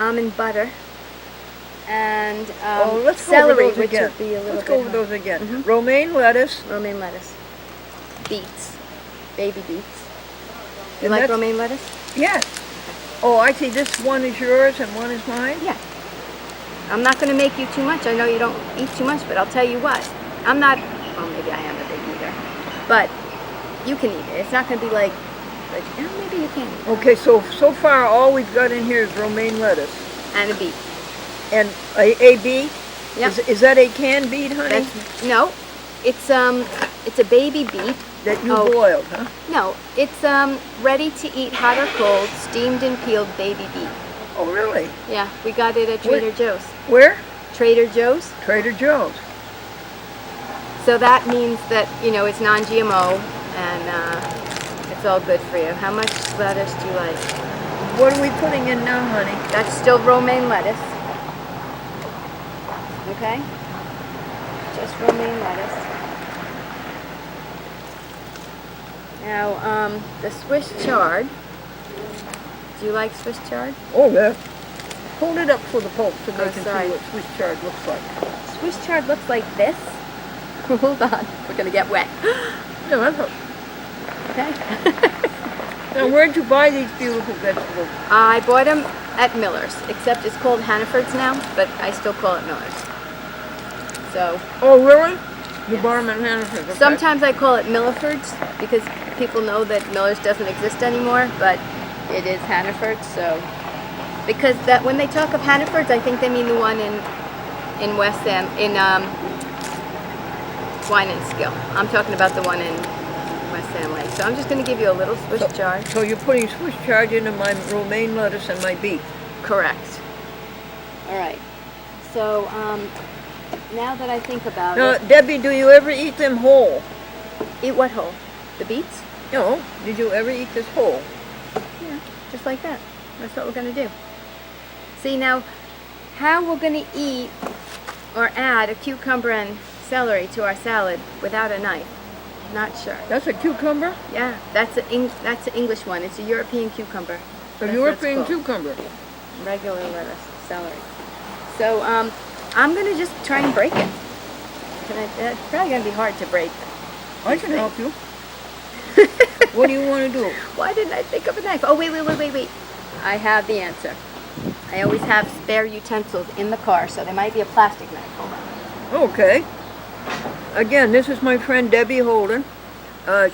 almond butter, and let's celery, go over those which again. would be a little Let's bit go over hard. those again. Mhm. Romaine lettuce. Romaine lettuce, beets, baby beets. You And like that's- romaine lettuce? Yes. Oh, I see. This one is yours and one is mine. Yeah. I'm not going to make you too much. I know you don't eat too much, but I'll tell you what. I'm not, well, maybe I am a big eater, but you can eat it. It's not going to be like maybe you can. Okay, so far all we've got in here is romaine lettuce And a beet. and a beet. Yep. Is that a canned beet, honey? No, it's a baby beet. That you boiled, huh? No, it's ready to eat hot or cold, steamed and peeled baby beet. Oh, really? Yeah, we got it at Trader Joe's. Where? Trader Joe's. Trader Joe's. So that means that, it's non-GMO and it's all good for you. How much lettuce do you like? What are we putting in now, honey? That's still romaine lettuce. Okay? Just romaine lettuce. Now, the Swiss chard. Do you like Swiss chard? Oh, yeah. Hold it up for the folks so they can sorry. see what Swiss chard looks like. Swiss chard looks like this. Hold on, we're gonna get wet. No, that's not. Okay. Now, where'd you buy these beautiful vegetables? I bought them at Miller's, except it's called Hannaford's now, but I still call it Miller's. So. Oh, really? You bought them at Hannaford's. Okay. Sometimes I call it Milliford's because people know that Miller's doesn't exist anymore, but it is Hannaford's. So, because that when they talk of Hannaford's, I think they mean the one in West End Wine and Skill. I'm talking about the one in West End Lake. So I'm just going to give you a little Swiss chard. So you're putting Swiss chard into my romaine lettuce and my beet. Correct. All right. So now that I think about Now, it, Debbie, do you ever eat them whole? eat what whole? The beets? No. Did you ever eat this whole? Yeah, just like that. That's what we're going to do. See, now, how we're going to eat or add a cucumber and celery to our salad without a knife? Not sure. That's a cucumber? Yeah, that's an English one. It's a European cucumber. A That's what it's European called. cucumber. Regular lettuce, celery. So I'm going to just try and break it. It's probably going to be hard to break. I can help you. What do you want to do? Why didn't I think of a knife? Oh, wait. I have the answer. I always have spare utensils in the car, so there might be a plastic knife. Hold on. Okay. Again, this is my friend Debby Holden.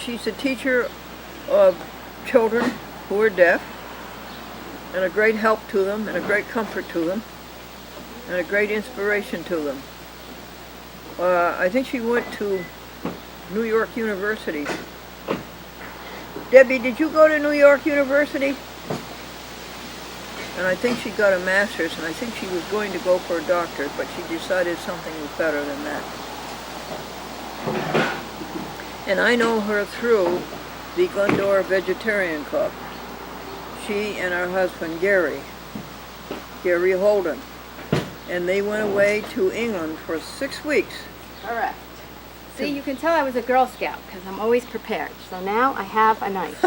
She's a teacher of children who are deaf, and a great help to them, and a great comfort to them, and a great inspiration to them. I think she went to New York University. Debbie, did you go to New York University? And I think she got a master's, and I think she was going to go for a doctorate, but she decided something was better than that. And I know her through the Glendora Vegetarian Club. She and her husband, Gary Holden. And they went away to England for 6 weeks. Correct. See, you can tell I was a Girl Scout because I'm always prepared. So now I have a knife.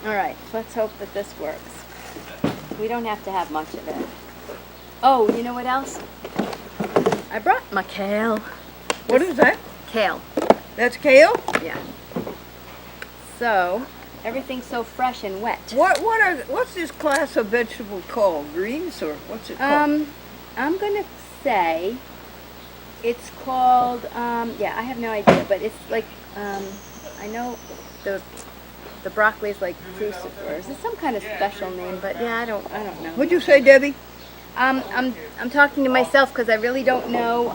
All right, let's hope that this works. We don't have to have much of it. Oh, you know what else? I brought my kale. What is that? Kale. That's kale? Yeah. So, everything's so fresh and wet. What's this class of vegetables called? Greens or what's it called? I'm gonna say it's called yeah, I have no idea, but it's like I know the broccoli is like crucifers. It's some kind of special name, but yeah, I don't know. What'd you say, Debbie? I'm talking to myself because I really don't know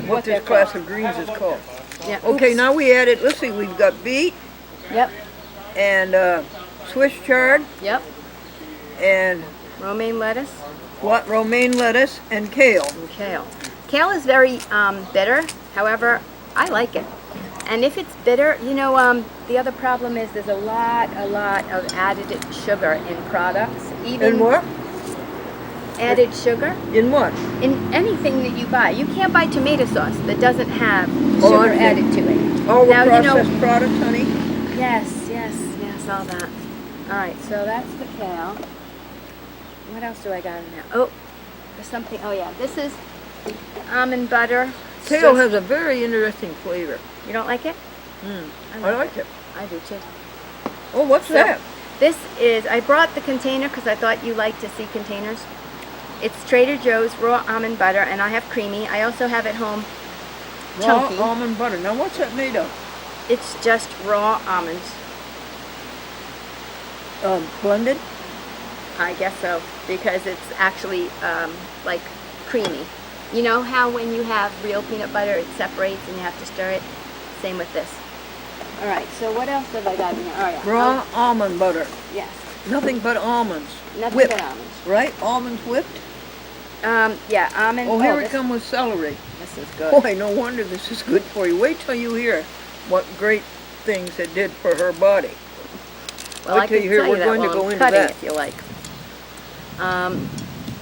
What this class of greens is called? Yeah. Okay, oops. now we added, let's see, we've got beet Yep. and Swiss chard Yep. and Romaine lettuce. romaine lettuce and kale. And kale. Kale is very bitter. However, I like it. And if it's bitter, the other problem is there's a lot of added sugar in products. Even In what? added sugar In what? in anything that you buy. You can't buy tomato sauce that doesn't have Oh, sugar I see. added to it. All the Now, processed products, honey? Yes, all that. All right, so that's the kale. what else do I got in there? Oh, there's something. Oh yeah, this is almond butter. It's Kale just- has a very interesting flavor. You don't like it? I like it. I do too. Oh, what's So, that? This is, I brought the container because I thought you liked to see containers. It's Trader Joe's raw almond butter, and I have creamy. I also have at home chunky. Raw almond butter. Now, what's that made of? It's just raw almonds. Blended? I guess so, because it's actually like creamy. You know how when you have real peanut butter, it separates and you have to stir it? Same with this. All right, so what else have I got in here? Oh, yeah. Raw almond butter. Yes. Nothing but almonds. Nothing Whipped, but almonds. right? Almonds whipped? Yeah, almond. Oh, here it this, comes with celery. this is good. Boy, no wonder this is good for you. Wait till you hear what great things it did for her body. Well, Wait I till can you hear tell you we're that going to while go I'm into cutting that. if you like.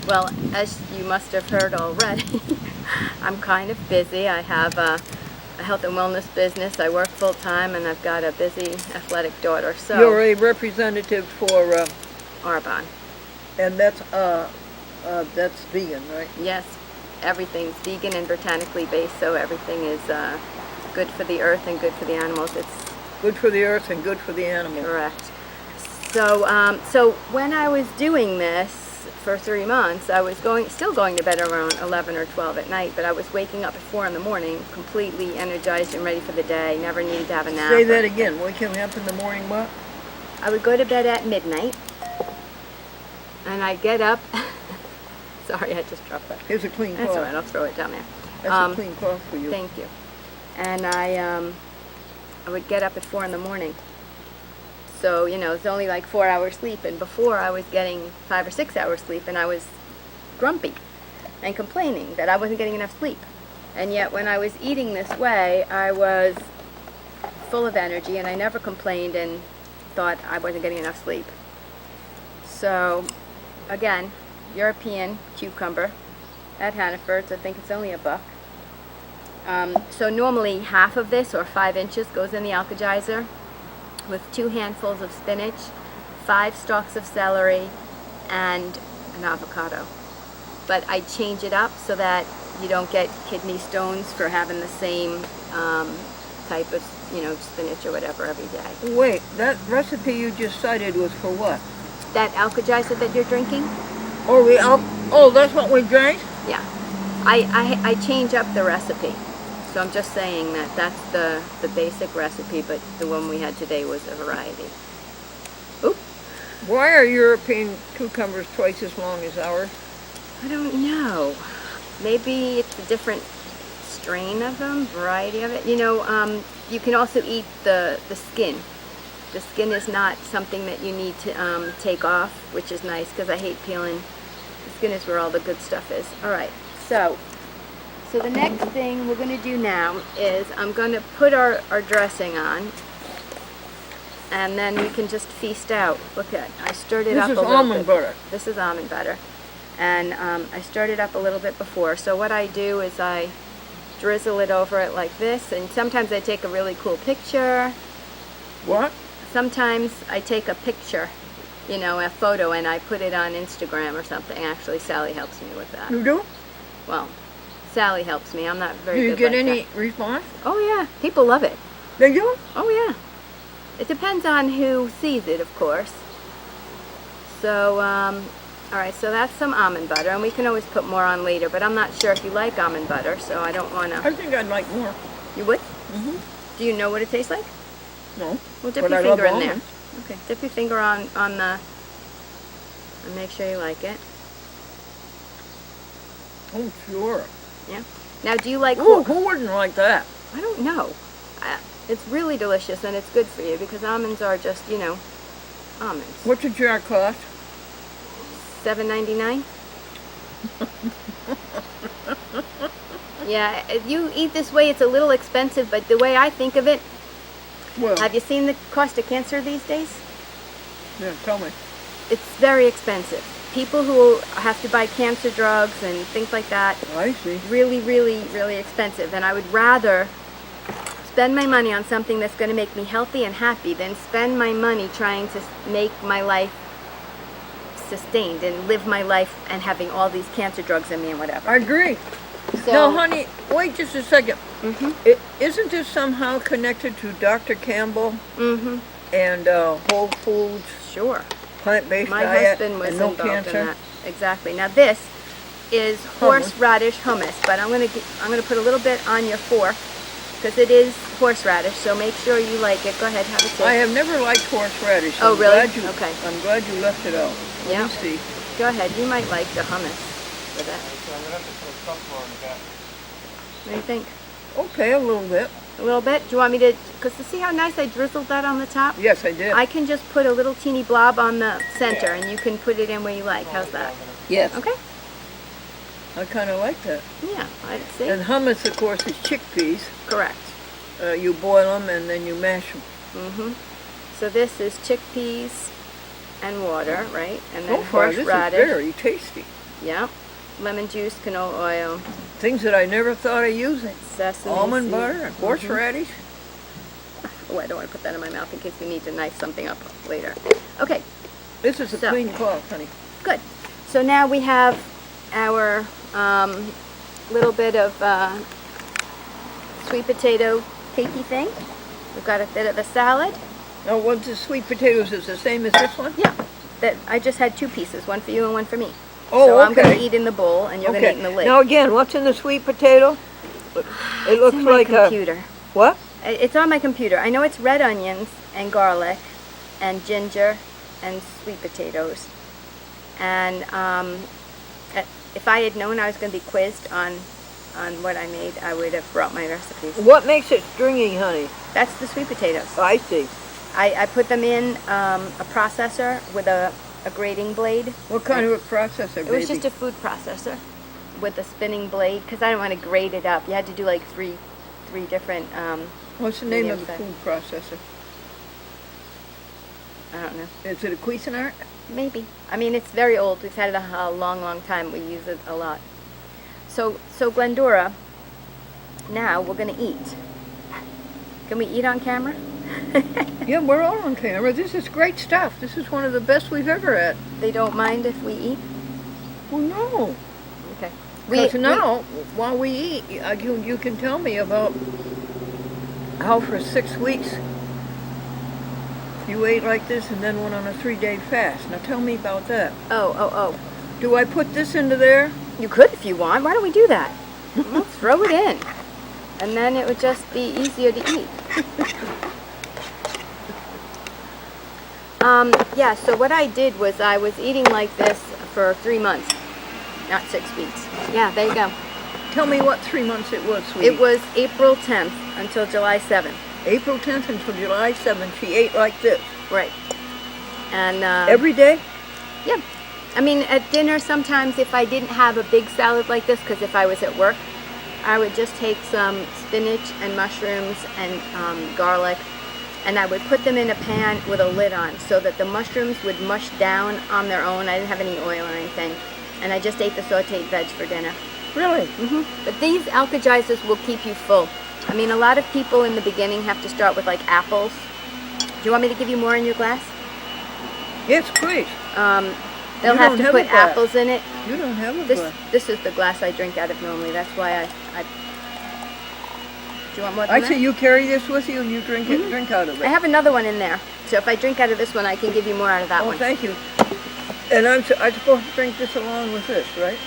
Well, as you must have heard already, I'm kind of busy. I have a health and wellness business. I work full time, and I've got a busy athletic daughter. So You're a representative for, Arbonne. and that's vegan, right? Yes, everything's vegan and botanically based, so everything is good for the earth and good for the animals. It's Good for the earth and good for the animal. correct. So, so when I was doing this for 3 months, I was still going to bed around 11 or 12 at night, but I was waking up at 4 in the morning, completely energized and ready for the day. Never needed to have a nap. Say or that anything. again. Waking up in the morning, what? I would go to bed at midnight, and I'd get up. Sorry, I just dropped that. Here's a clean That's cloth. all right. I'll throw it down there. That's a clean cloth for you. Thank you. And I would get up at 4 in the morning. So, you know, it's only like 4 hours sleep. And before I was getting 5 or 6 hours sleep, and I was grumpy and complaining that I wasn't getting enough sleep. And yet when I was eating this way, I was full of energy, and I never complained and thought I wasn't getting enough sleep. So, again, European cucumber at Hannaford's. I think it's only $1. So normally half of this, or 5 inches, goes in the alkagizer with 2 handfuls of spinach, 5 stalks of celery, and an avocado. But I change it up so that you don't get kidney stones for having the same type of, you know, spinach or whatever every day. Wait, that recipe you just cited was for what? That alkagizer that you're drinking? Oh, that's what we drank? Yeah. I change up the recipe. So I'm just saying that that's the basic recipe, but the one we had today was a variety. Oop. Why are European cucumbers twice as long as ours? I don't know. Maybe it's a different strain of them, variety of it. You know, you can also eat the skin. The skin is not something that you need to take off, which is nice because I hate peeling. The skin is where all the good stuff is. All right, so the next thing we're going to do now is I'm going to put our dressing on, and then we can just feast out. Look at, I stirred it up a little bit. This is almond butter. This is almond butter. And I stirred it up a little bit before. So what I do is I drizzle it over it like this, and sometimes I take a really cool picture. What? Sometimes I take a picture, you know, a photo, and I put it on Instagram or something. Actually, Sally helps me with that. You do? Well, Sally helps me. I'm not very Do you good get like any that. response? Oh yeah, people love it. They do? Oh yeah. It depends on who sees it, of course. So, all right, so that's some almond butter, and we can always put more on later, but I'm not sure if you like almond butter, so I don't want I to. think I'd like more. You would? Mm-hmm. Do you know what it tastes like? No. Well, dip But your I love finger in there. almonds. Okay, dip your finger on the, and make sure you like it. Oh, sure. Yeah. Now, do you like? Ooh, who wouldn't like that? I don't know. It's really delicious, and it's good for you because almonds are just, you know, almonds. What's a jar cost? $7.99. Yeah, if you eat this way, it's a little expensive, but the way I think of it, Well, have you seen the cost of cancer these days? yeah, tell me. It's very expensive. People who have to buy cancer drugs and things like that, I see. really, really, really expensive. And I would rather spend my money on something that's going to make me healthy and happy than spend my money trying to make my life sustained and live my life and having all these cancer drugs in me and whatever. I agree. So, Now, honey, wait just a second. Mhm. Isn't this somehow connected to Dr. Campbell Mhm. and Whole Foods, Sure. plant-based My diet, husband was and no involved cancer? in that. Exactly. Now this is horseradish hummus, but I'm gonna put a little bit on your fork because it is horseradish. So make sure you like it. Go ahead, have a I sip. have never liked horseradish. Oh, I'm really? glad Okay. I'm glad you left it out. Yeah. Let me see. Go ahead. You might like the hummus with it. What do you think? Okay, a little bit. A little bit? Do you want me to? Because to see how nice I drizzled that on the top. Yes, I did. I can just put a little teeny blob on the center, and you can put it in where you like. How's that? Yes. Okay. I kind of like that. Yeah. I'd see. And hummus, of course, is chickpeas. Correct. You boil them and then you mash them. Mhm. So this is chickpeas and water, right? And So then far, this is horseradish. very tasty. Yeah. Lemon juice, canola oil, Things that I never thought of using. sesame Almond seed. butter and horseradish. Oh, I don't want to put that in my mouth in case we need to knife something up later. Okay, This is a So- clean cloth, honey. good. So now we have our little bit of sweet potato cakey thing. We've got a bit of a salad. Now, what's the sweet potatoes is the same as this one? Yeah. That I just had two pieces, one for you and one for me. Oh, so I'm going okay. to eat in the bowl and you're going to eat in the lid. Now again, what's in the sweet potato? It It's looks on my like a computer. what? It's on my computer. I know it's red onions and garlic and ginger and sweet potatoes. And if I had known I was going to be quizzed on what I made, I would have brought my recipes. What makes it stringy, honey? That's the sweet potatoes. I see. I put them in a processor with a grating blade. What kind of a processor, baby? It was just a food processor with a spinning blade because I didn't want to grate it up. You had to do like three different. What's the name of the medium food processor? I don't know. Is it a Cuisinart? Maybe. I mean, it's very old. We've had it a long, long time. We use it a lot. So Glendora, now we're going to eat. Can we eat on camera? Yeah, we're all on camera. This is great stuff. This is one of the best we've ever had. They don't mind if we eat? Well, no. Okay. Because now, while we eat, you can tell me about how for 6 weeks you ate like this and then went on a 3-day fast. Now tell me about that. Oh. Do I put this into there? You could if you want. Why don't we do that? We'll throw it in. And then it would just be easier to eat. Yeah, so what I did was I was eating like this for 3 months, not 6 weeks. Yeah, there you go. Tell me what 3 months it was, sweetie. It was April 10th until July 7th. April 10th until July 7th. She ate like this. Right. And Every day? yeah. I mean, at dinner sometimes if I didn't have a big salad like this, because if I was at work, I would just take some spinach and mushrooms and garlic, and I would put them in a pan with a lid on so that the mushrooms would mush down on their own. I didn't have any oil or anything. And I just ate the sauteed veg for dinner. Really? But these alkagizers will keep you full. I mean, a lot of people in the beginning have to start with like apples. Do you want me to give you more in your glass? Yes, please. They'll You have don't to have put a glass. apples in it. You don't have a This glass. this is the glass I drink out of normally. That's why I do you want more than I that? say you carry this with you and you drink it, drink out of I it. have another one in there. So if I drink out of this one, I can give you more out of that Oh, one. thank you. And I'm supposed to drink this along with this, right?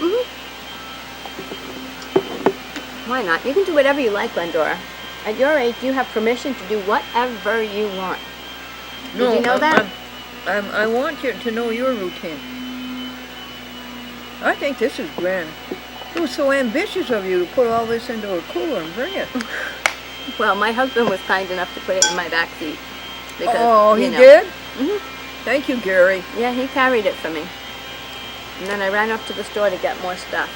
Why not? You can do whatever you like, Glendora. At your age, you have permission to do whatever you want. Did you know that? I want you to know your routine. I think this is grand. It was so ambitious of you to put all this into a cooler and bring it. Well, my husband was kind enough to put it in my back seat. Because, Oh, he you know. did? Mhm. Thank you, Gary. Yeah, he carried it for me. And then I ran up to the store to get more stuff.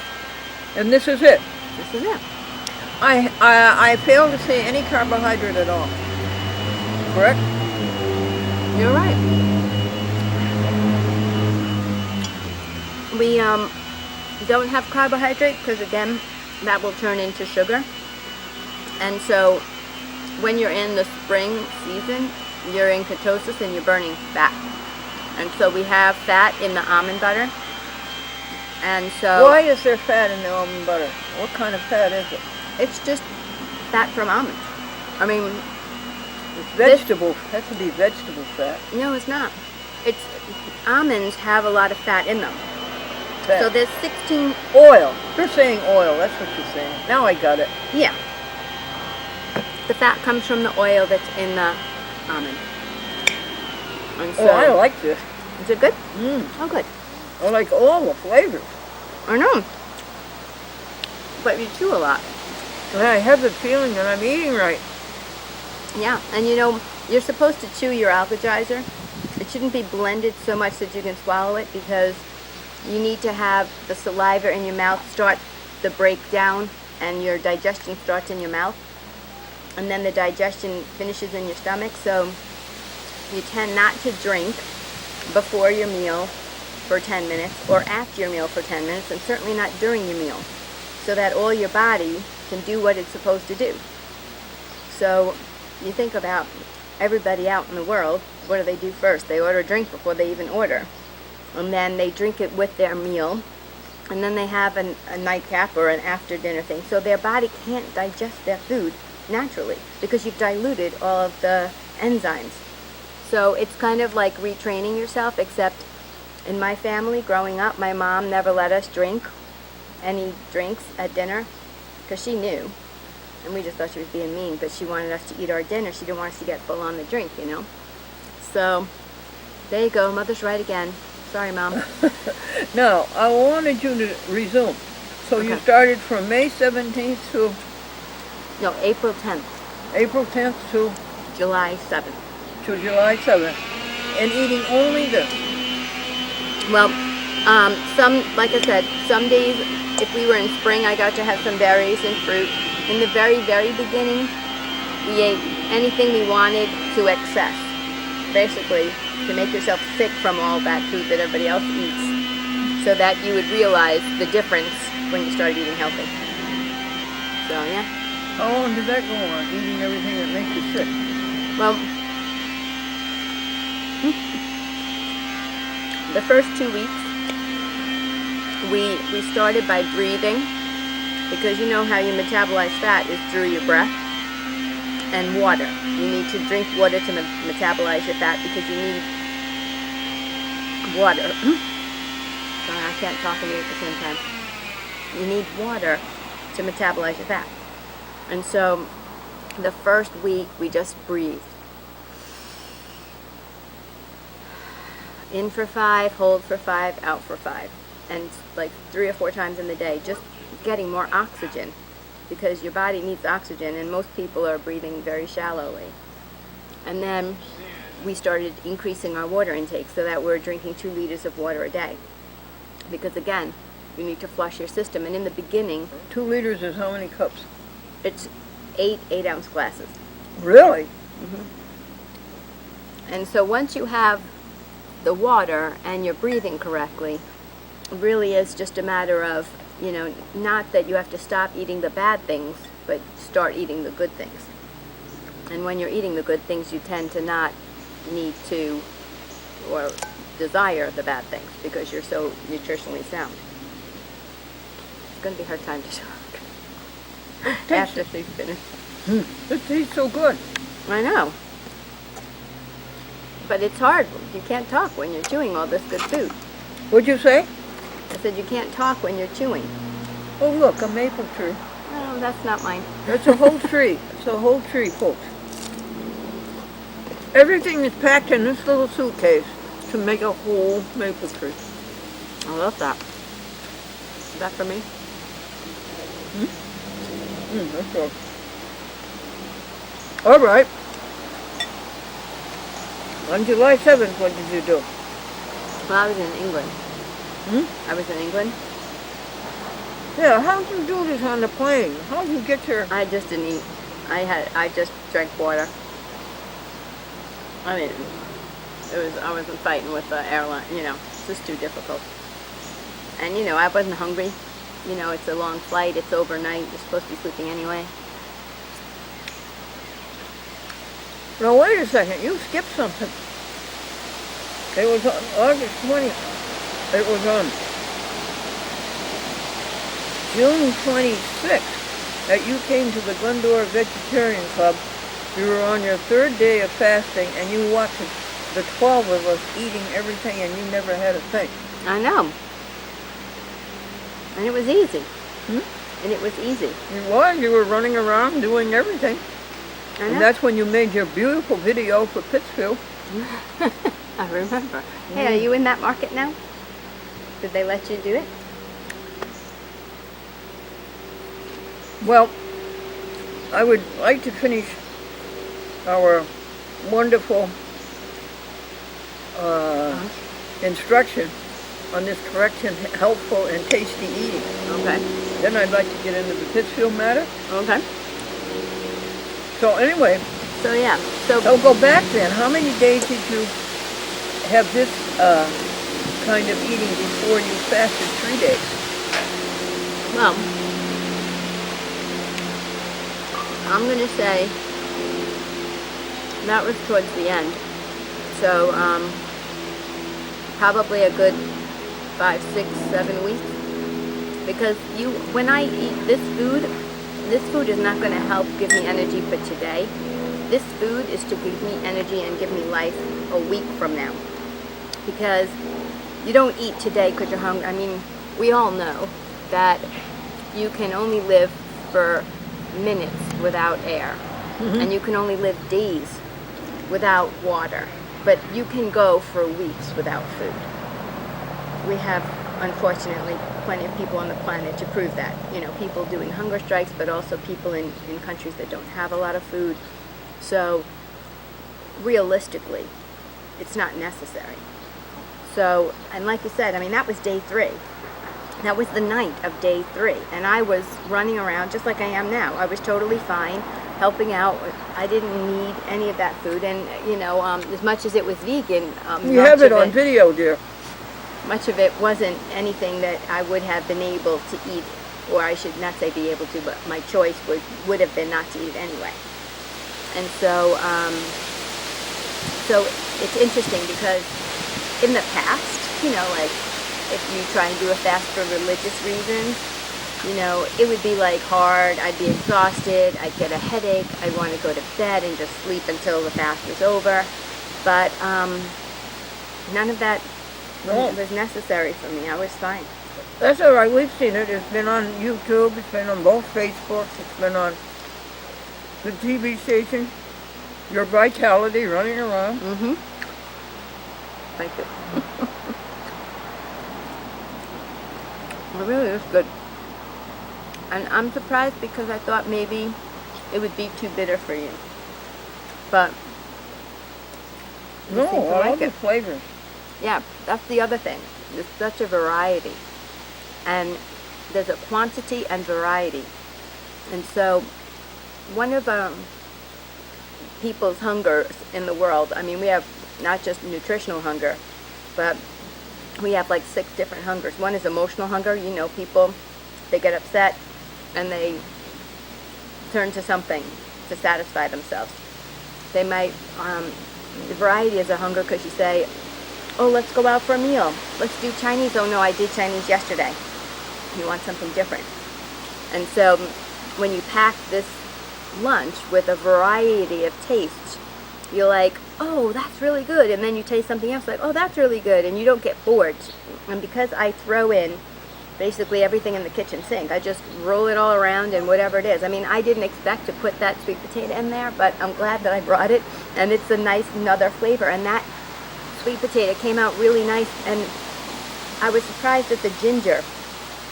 And this is it. This is it. I fail to see any carbohydrate at all. Correct? You're right. We don't have carbohydrate because again, that will turn into sugar. And so when you're in the spring season, you're in ketosis and you're burning fat. And so we have fat in the almond butter. And so Why is there fat in the almond butter? What kind of fat is it? it's just fat from almonds. I mean, It's vegetable. Has to be vegetable fat. no, it's not. It's almonds have a lot of fat in them. Fat. So there's 16. Oil. You're saying oil. That's what you're saying. Now I got it. Yeah. The fat comes from the oil that's in the almond. And so, Oh, I like this. is it good? Mm. Oh, good. I like all the flavors. I know. But you chew a lot. And I have the feeling that I'm eating right. Yeah, and you know, you're supposed to chew your appetizer. It shouldn't be blended so much that you can swallow it, because you need to have the saliva in your mouth start the breakdown, and your digestion starts in your mouth. And then the digestion finishes in your stomach. So you tend not to drink before your meal for 10 minutes or after your meal for 10 minutes, and certainly not during your meal, so that all your body can do what it's supposed to do. So you think about everybody out in the world, what do they do first? They order a drink before they even order. And then they drink it with their meal. And then they have a nightcap or an after dinner thing. So their body can't digest their food naturally, because you've diluted all of the enzymes. So it's kind of like retraining yourself, except in my family, growing up, my mom never let us drink any drinks at dinner, because she knew. And we just thought she was being mean, but she wanted us to eat our dinner. She didn't want us to get full on the drink, you know. So there you go, Mother's right again. Sorry, Mom. Now, I wanted you to resume. So you Okay. started from May 17th to No, April 10th, April 10th to July 7th. July 7th, and eating only this. Well, like I said, some days, if we were in spring, I got to have some berries and fruit. In the very, very beginning, we ate anything we wanted to excess. Basically, to make yourself sick from all that food that everybody else eats, so that you would realize the difference when you started eating healthy. So, yeah. How long did that go on, eating everything that makes you sick? Well, the first 2 weeks, we started by breathing, because you know how you metabolize fat is through your breath, and water. You need to drink water to metabolize your fat, because you need water. Sorry, I can't talk and eat at the same time. You need water to metabolize your fat. And so the first week we just breathed. In for 5, hold for 5, out for 5. And like 3 or 4 times in the day, just getting more oxygen, because your body needs oxygen, and most people are breathing very shallowly. And then we started increasing our water intake, so that we're drinking 2 liters of water a day, because again, you need to flush your system. And in the beginning, 2 liters is how many cups? it's 8 8-ounce glasses. Really? And so once you have the water and you're breathing correctly, it really is just a matter of, you know, not that you have to stop eating the bad things, but start eating the good things. And when you're eating the good things, you tend to not need to or desire the bad things, because you're so nutritionally sound. It's going to be her time to talk after she's finished. This tastes so good. I know. But it's hard. You can't talk when you're chewing all this good food. What'd you say? I said you can't talk when you're chewing. Oh, look, a maple tree. Oh, that's not mine. That's a whole tree. It's a whole tree, folks. Everything is packed in this little suitcase to make a whole maple tree. I love that. Is that for me? That's good. All right. On July 7th, what did you do? Well, I was in England. I was in England. Yeah, how'd you do this on the plane? How'd you get your... I just didn't eat. I just drank water. I mean, I wasn't fighting with the airline, you know, it's just too difficult. And, you know, I wasn't hungry. You know, it's a long flight, it's overnight, you're supposed to be sleeping anyway. Now, wait a second, you skipped something. It was on August 20th. It was on June 26th that you came to the Glendora Vegetarian Club. You were on your third day of fasting, and you watched the 12 of us eating everything, and you never had a thing. I know. And it was easy. Hmm? And it was easy. It was. You were running around doing everything. I know. And that's when you made your beautiful video for Pittsfield. I remember. Hey, are you in that market now? Did they let you do it? Well, I would like to finish our wonderful instruction on this correct and helpful and tasty eating. Okay. Then I'd like to get into the Pittsfield matter. Okay. So anyway, So yeah. So go back then. How many days did you have this kind of eating before you fasted 3 days? well, I'm gonna say that was towards the end. So probably a good 5, 6, 7 weeks. Because when I eat this food is not going to help give me energy for today. This food is to give me energy and give me life a week from now. Because you don't eat today because you're hungry. I mean, we all know that you can only live for minutes without air. Mm-hmm. And you can only live days without water. But you can go for weeks without food. We have, unfortunately, plenty of people on the planet to prove that. You know, people doing hunger strikes, but also people in countries that don't have a lot of food. So, realistically, it's not necessary. So, and like you said, I mean, that was day 3. That was the night of day 3. And I was running around just like I am now. I was totally fine, helping out. I didn't need any of that food. And, you know, as much as it was vegan, You have it on video, dear. much of it wasn't anything that I would have been able to eat, or I should not say be able to, but my choice would have been not to eat it anyway. And so, so it's interesting because in the past, you know, like if you try and do a fast for religious reasons, you know, it would be like hard. I'd be exhausted. I'd get a headache. I'd want to go to bed and just sleep until the fast was over. But none of that was necessary for me. I was fine. That's all right. We've seen it. It's been on YouTube. It's been on both Facebooks. It's been on the TV station. Your vitality running around. Mm-hmm. Thank you. It really is good. And I'm surprised because I thought maybe it would be too bitter for you. But you No, seem to I like love the it. flavors. Yeah, that's the other thing. There's such a variety. And there's a quantity and variety. And so one of people's hungers in the world, I mean, we have not just nutritional hunger, but we have like 6 different hungers. One is emotional hunger. You know, people, they get upset and they turn to something to satisfy themselves. They might, the variety is a hunger because you say, oh, let's go out for a meal. Let's do Chinese. Oh no, I did Chinese yesterday. You want something different. And so when you pack this lunch with a variety of tastes, you're like, oh, that's really good. And then you taste something else like, oh, that's really good. And you don't get bored. And because I throw in basically everything in the kitchen sink, I just roll it all around and whatever it is. I mean, I didn't expect to put that sweet potato in there, but I'm glad that I brought it. And it's a nice another flavor. And that sweet potato came out really nice. And I was surprised that the ginger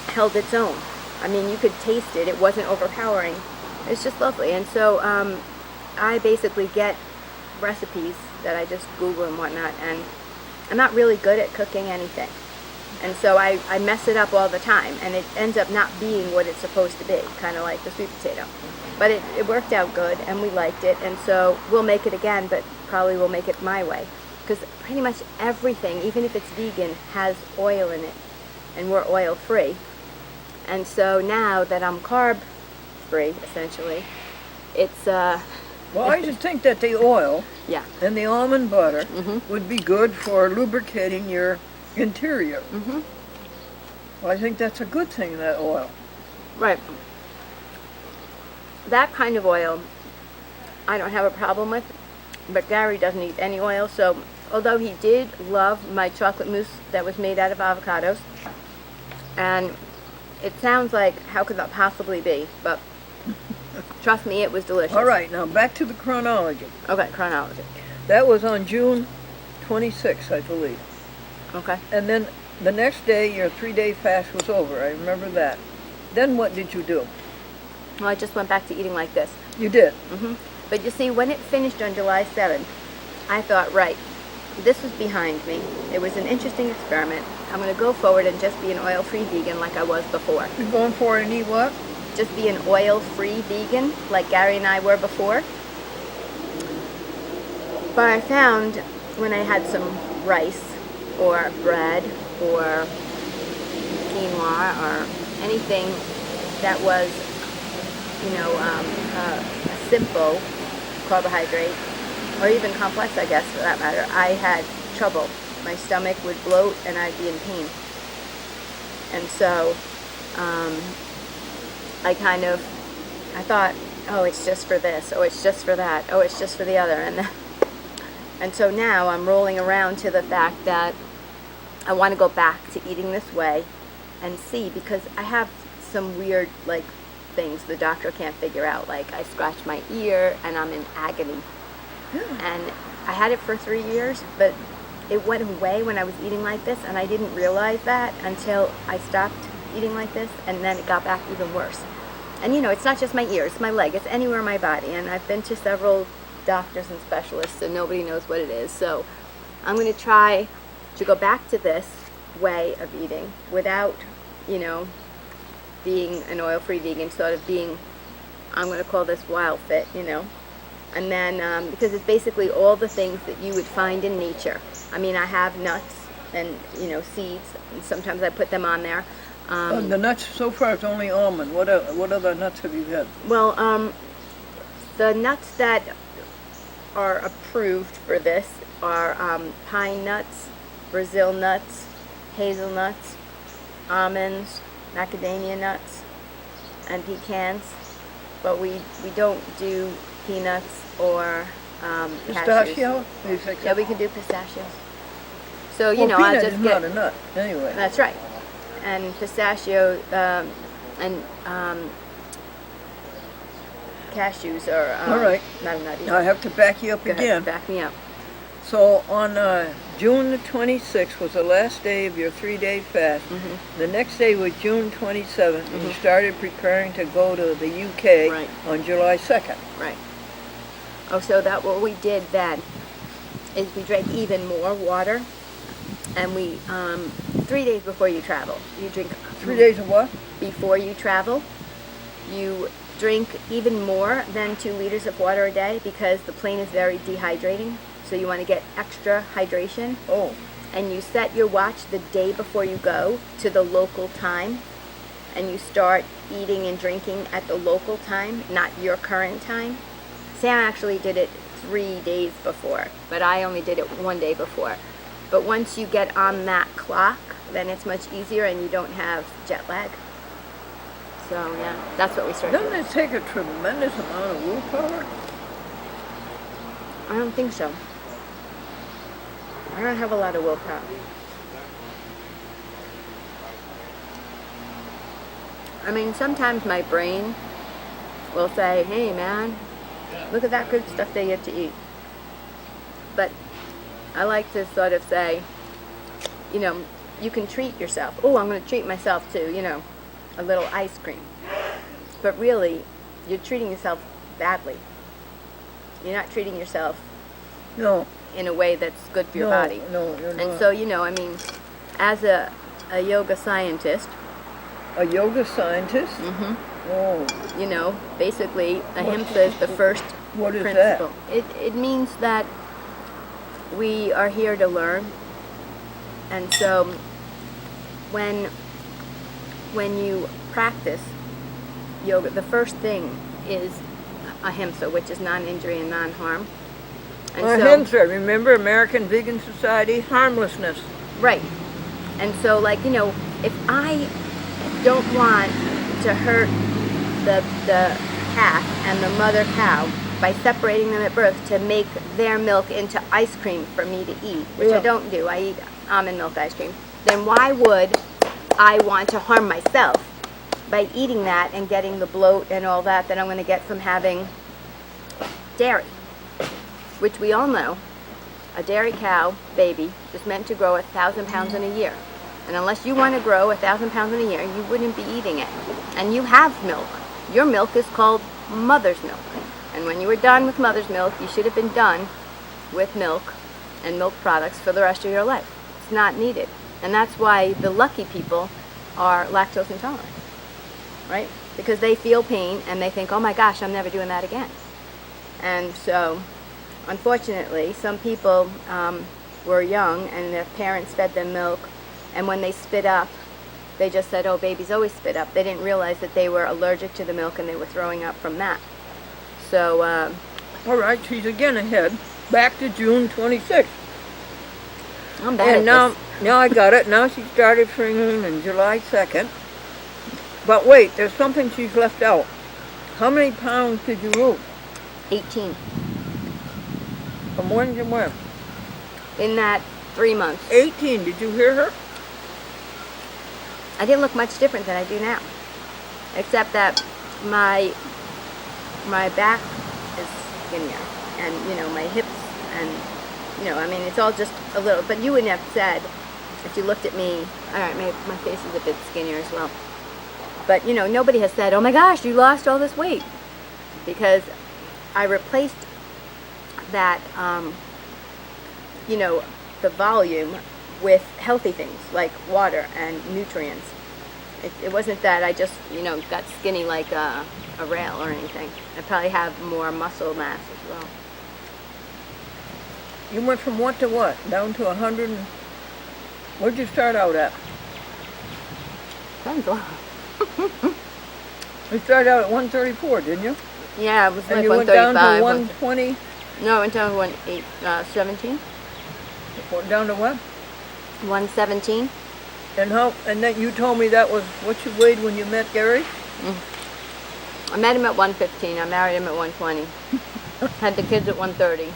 held its own. I mean, you could taste it. It wasn't overpowering. It's just lovely. And so I basically get recipes that I just Google and whatnot, and I'm not really good at cooking anything. And so I mess it up all the time, and it ends up not being what it's supposed to be, kind of like the sweet potato. But it worked out good, and we liked it, and so we'll make it again, but probably we'll make it my way. Because pretty much everything, even if it's vegan, has oil in it, and we're oil-free. And so now that I'm carb-free, essentially, it's Well, I just think that the oil Yeah. and the almond butter Mhm. would be good for lubricating your interior. Mhm. Well, I think that's a good thing, that oil. Right. That kind of oil, I don't have a problem with, but Gary doesn't eat any oil, so although he did love my chocolate mousse that was made out of avocados, and it sounds like, how could that possibly be? But trust me, it was delicious. All right, now back to the chronology. Okay, chronology. That was on June 26th, I believe. Okay. And then the next day, your 3-day fast was over. I remember that. Then what did you do? Well, I just went back to eating like this. You did. But you see, when it finished on July 7th, I thought, right, this was behind me. It was an interesting experiment. I'm going to go forward and just be an oil-free vegan like I was before. You're going for it and eat what? Just be an oil-free vegan like Gary and I were before. But I found when I had some rice or bread or quinoa or anything that was, a simple carbohydrate, or even complex, I guess, for that matter, I had trouble. My stomach would bloat and I'd be in pain. And so I thought, oh, it's just for this, oh, it's just for that, oh, it's just for the other. And so now I'm rolling around to the fact that I want to go back to eating this way and see, because I have some weird, things the doctor can't figure out. Like, I scratch my ear and I'm in agony. And I had it for 3 years, but it went away when I was eating like this, and I didn't realize that until I stopped eating like this, and then it got back even worse. And it's not just my ear, it's my leg, it's anywhere in my body, and I've been to several doctors and specialists, so nobody knows what it is. So I'm going to try to go back to this way of eating without, being an oil-free vegan, sort of being, I'm going to call this wild fit, and then because it's basically all the things that you would find in nature. I mean, I have nuts and seeds, and sometimes I put them on there. The nuts so far it's only almond. What other nuts have you had? Well, the nuts that are approved for this are pine nuts, Brazil nuts, hazelnuts, almonds, macadamia nuts, and pecans. But we don't do peanuts or Pistachio? Cashews. Yeah, we can do pistachios. So I peanut just is get. not a nut anyway. That's right. And pistachio and cashews are All right. not a nut either. Now I have to back you up Go ahead, again. back me up. So on June the 26th was the last day of your 3-day fast. The next day was June 27th, and you started preparing to go to the UK on July 2nd. Right. Oh, so that what we did then is we drank even more water, and we 3 days before you travel, you drink 3 days of what? before you travel, you drink even more than 2 liters of water a day, because the plane is very dehydrating. So you want to get extra hydration. Oh. And you set your watch the day before you go to the local time, and you start eating and drinking at the local time, not your current time. Sam actually did it 3 days before, but I only did it 1 day before. But once you get on that clock, then it's much easier and you don't have jet lag. So yeah, that's what we started Doesn't with. it take a tremendous amount of willpower? I don't think so. I don't have a lot of willpower. I mean, sometimes my brain will say, hey man, look at that good stuff they get to eat. But I like to sort of say, you can treat yourself. Oh, I'm going to treat myself to, a little ice cream. But really, you're treating yourself badly. You're not treating yourself No. in a way that's good for your body. No, you're not. And so, as a yoga scientist. A yoga scientist? Oh. Basically, a hymns is the first What is principle. It means that we are here to learn. And so, when you practice yoga, the first thing is ahimsa, which is non-injury and non-harm. And Ahimsa, remember, American Vegan Society, harmlessness. right. And so, like, you know, if I don't want to hurt the calf and the mother cow by separating them at birth to make their milk into ice cream for me to eat, which I don't do, I eat almond milk ice cream, then why would I want to harm myself by eating that and getting the bloat and all that I'm going to get from having dairy, which we all know a dairy cow baby is meant to grow 1,000 pounds in a year. And unless you want to grow 1,000 pounds in a year, you wouldn't be eating it. And you have milk. Your milk is called mother's milk. And when you were done with mother's milk, you should have been done with milk and milk products for the rest of your life. It's not needed. And that's why the lucky people are lactose intolerant, right? Because they feel pain and they think, oh my gosh, I'm never doing that again. And so, unfortunately, some people were young and their parents fed them milk, and when they spit up, they just said, oh, babies always spit up. They didn't realize that they were allergic to the milk and they were throwing up from that. So, all right, she's again ahead. Back to June 26th. I'm bad And at this. now I got it. Now she started fringing on July 2nd. But wait, there's something she's left out. How many pounds did you lose? 18. From when to when? In that 3 months. 18. Did you hear her? I didn't look much different than I do now, except that my back is skinnier, and you know, my hips, and you know, I mean, it's all just a little. But you wouldn't have said if you looked at me. All right, my face is a bit skinnier as well. But you know, nobody has said, "Oh my gosh, you lost all this weight," because I replaced that, you know, the volume with healthy things like water and nutrients. It wasn't that I just, you know, got skinny like a rail or anything. I probably have more muscle mass as well. You went from what to what? Down to 100 and... Where'd you start out at? Sounds a lot. You started out at 134, didn't you? Yeah, it was And like you went down 135. to 120? No, I went down to 17. Down to what? 117. And then you told me that was what you weighed when you met Gary? I met him at 115. I married him at 120. Had the kids at 130.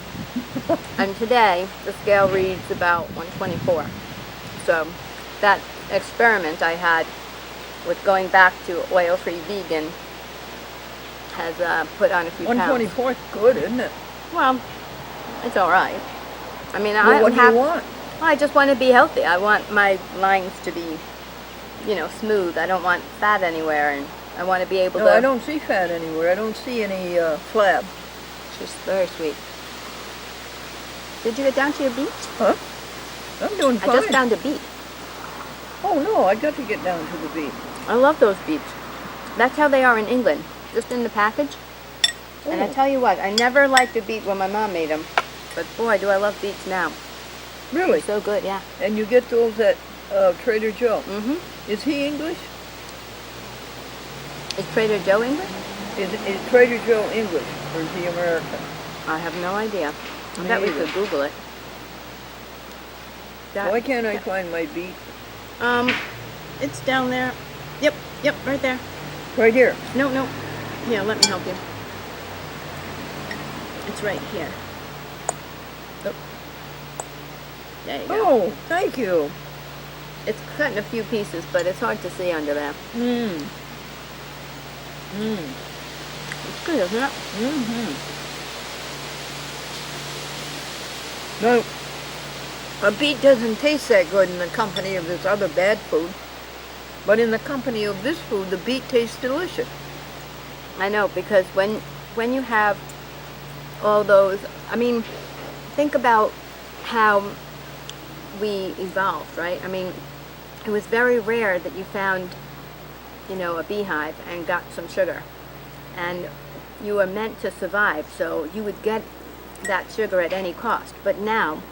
And today, the scale reads about 124. So that experiment I had with going back to oil-free vegan has put on a few pounds. 124 is good, isn't it? Well, it's all right. I mean, Well, what do you want? Well, I just want to be healthy. I want my lines to be, you know, smooth. I don't want fat anywhere, and I want to be able No, to... I don't see fat anywhere. I don't see any flab. She's very sweet. Did you get down to your beet? Huh? I'm doing fine. I just found a beet. Oh, no, I got to get down to the beet. I love those beets. That's how they are in England, just in the package. And I Oh. tell you what, I never liked a beet when my mom made them, but boy, do I love beets now. Really? So good, yeah. And you get those at Trader Joe. Mhm. Is he English? Is Trader Joe English? Is Trader Joe English or is he American? I have no idea. I Me bet we either. could Google it. Why can't I find my beet? It's down there. Yep, right there. Right here. No. Here, let me help you. It's right here. Oh. There you go. Oh, thank you. It's cut in a few pieces, but it's hard to see under there. It's good, isn't it? No, a beet doesn't taste that good in the company of this other bad food. But in the company of this food, the beet tastes delicious. I know, because when you have all those, I mean, think about how we evolved, right? I mean, it was very rare that you found, you know, a beehive and got some sugar. And you were meant to survive, so you would get that sugar at any cost. But now,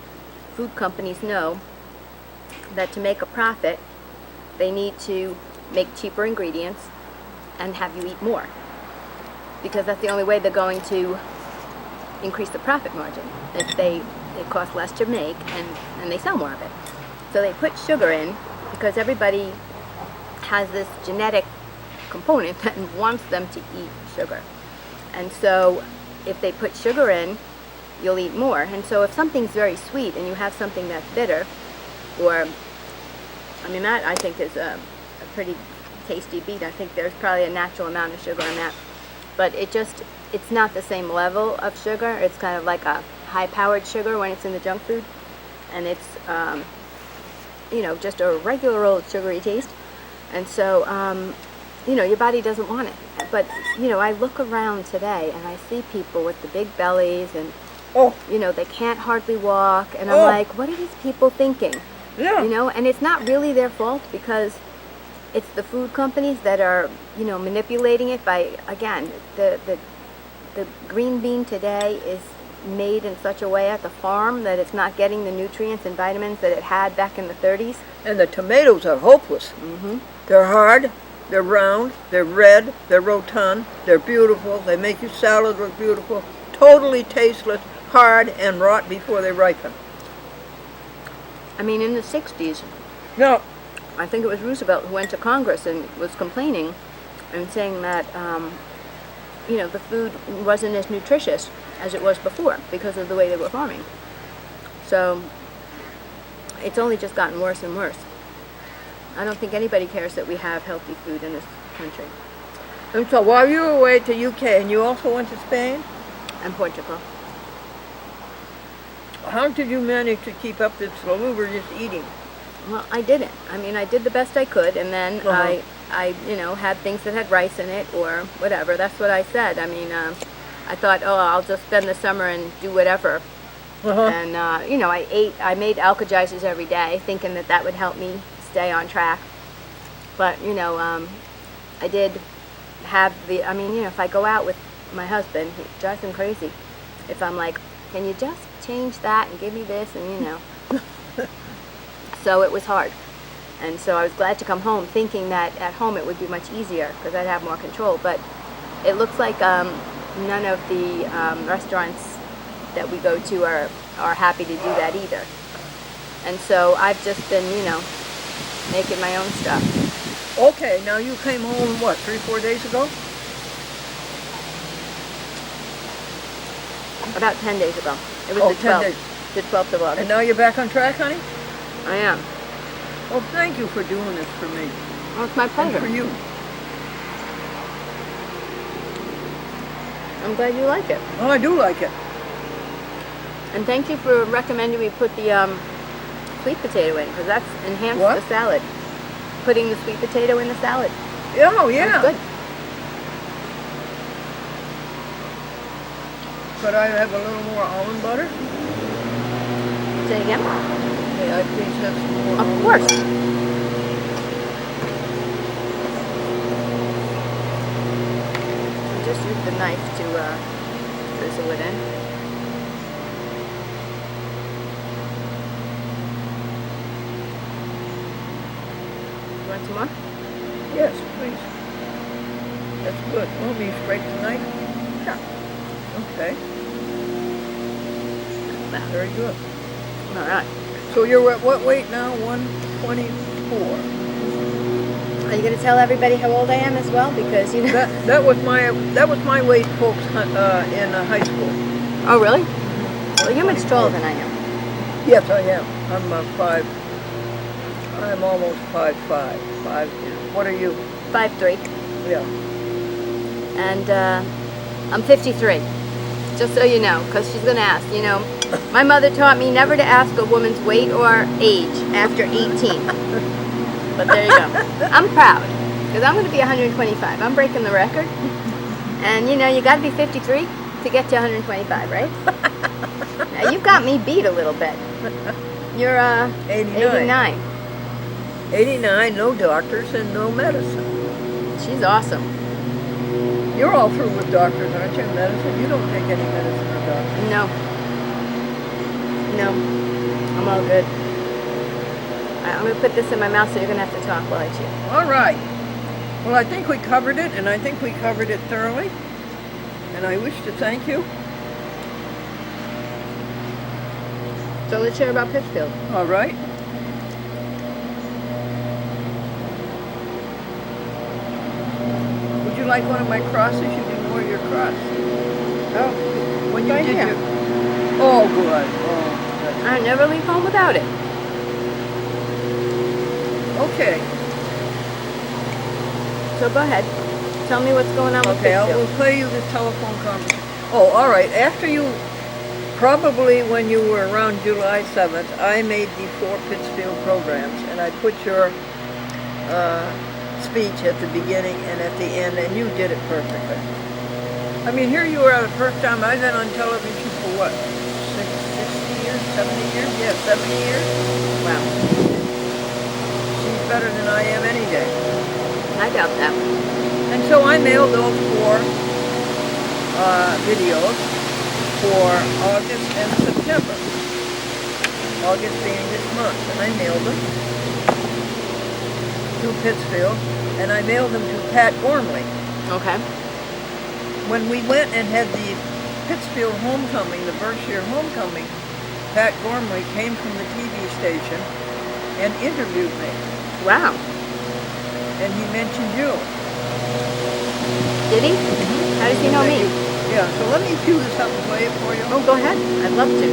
food companies know that to make a profit, they need to make cheaper ingredients and have you eat more. because that's the only way they're going to increase the profit margin. If it costs less to make and they sell more of it. So they put sugar in because everybody has this genetic component that wants them to eat sugar. And so if they put sugar in, you'll eat more. And so if something's very sweet and you have something that's bitter, or, I mean, that I think is a pretty tasty beet. I think there's probably a natural amount of sugar in that. But it's not the same level of sugar. It's kind of like a high-powered sugar when it's in the junk food. And it's, just a regular old sugary taste. And so, your body doesn't want it. But, I look around today and I see people with the big bellies and, they can't hardly walk. And I'm like, what are these people thinking? Yeah. And it's not really their fault because it's the food companies that are, manipulating it by, again, the green bean today is made in such a way at the farm that it's not getting the nutrients and vitamins that it had back in the 30s. And the tomatoes are hopeless. Mm-hmm. They're hard, they're round, they're red, they're rotund, they're beautiful, they make your salad look beautiful, totally tasteless, hard, and rot before they ripen. I mean, in the 60s, No. I think it was Roosevelt who went to Congress and was complaining and saying that, the food wasn't as nutritious as it was before because of the way they were farming. So it's only just gotten worse and worse. I don't think anybody cares that we have healthy food in this country. And so while you were away to UK, and you also went to Spain, And Portugal. how did you manage to keep up this voluminous eating? Well, I didn't. I mean, I did the best I could, and then Uh-huh. I had things that had rice in it or whatever. That's what I said. I mean, I thought, I'll just spend the summer and do whatever. Uh-huh. And, I made alkalizers every day, thinking that would help me stay on track. But, I did have if I go out with my husband, he drives him crazy. If I'm like, can you just change that and give me this, and, So it was hard. And so I was glad to come home thinking that at home it would be much easier because I'd have more control. But it looks like none of the restaurants that we go to are happy to do that either. And so I've just been, making my own stuff. Okay, now you came home, 3-4 days ago? About 10 days ago. It was Oh, the 10 12th. days. The 12th of August. And now you're back on track, honey? I am. Well, thank you for doing this for me. Well, it's my And pleasure. for you. I'm glad you like it. Oh, I do like it. And thank you for recommending we put the sweet potato in because that's enhanced What? the salad. Putting the sweet potato in the salad. Oh, yeah. That's good. Could I have a little more almond butter? Say it again? May I please have some more Of almond course. butter? Just use the knife to drizzle it in. You want some more? Yes, please. That's good. Want me to scrape the knife? Sure. Okay, very good. All right. So you're at what weight now? 124. Are you going to tell everybody how old I am as well? Because That was my weight, folks, in high school. Oh, really? Well, you're much taller than I am. Yes, I am. I'm almost 5'5". What are you? 5'3". Yeah. And I'm 53. Just so you know, because she's going to ask. My mother taught me never to ask a woman's weight or age after 18. But there you go. I'm proud, because I'm going to be 125. I'm breaking the record. And, you got to be 53 to get to 125, right? Now, you've got me beat a little bit. You're 89. 89, no doctors and no medicine. She's awesome. You're all through with doctors, aren't you? Medicine? You don't take any medicine or doctors. No. I'm all good. I'm going to put this in my mouth so you're going to have to talk while I chew. All right. Well, I think we covered it, and I think we covered it thoroughly. and I wish to thank you. So let's share about Pittsfield. All right. Would you like one of my crosses? You can wear your cross. Oh, When you right did here. your... Oh, good. Oh, good. I never leave home without it. Okay. So go ahead. Tell me what's going on with Okay, I Pittsfield. will play you the telephone conversation. Oh, all right. After you, probably when you were around July 7th, I made the 4 Pittsfield programs, and I put your speech at the beginning and at the end, and you did it perfectly. I mean, here you are the first time I've been on television for what, 60 years, 70 years? Yeah, 70 years. Wow. She's better than I am any day. I doubt that. And so I mailed those 4 videos for August and September. August being this month. And I mailed them to Pittsfield, and I mailed them to Pat Gormley. Okay. When we went and had the Pittsfield homecoming, the Berkshire homecoming, Pat Gormley came from the TV station and interviewed me. Wow. And he mentioned you. Did he? How does he know me? Yeah, so let me cue this up and play it for you. Oh, go ahead. I'd love to.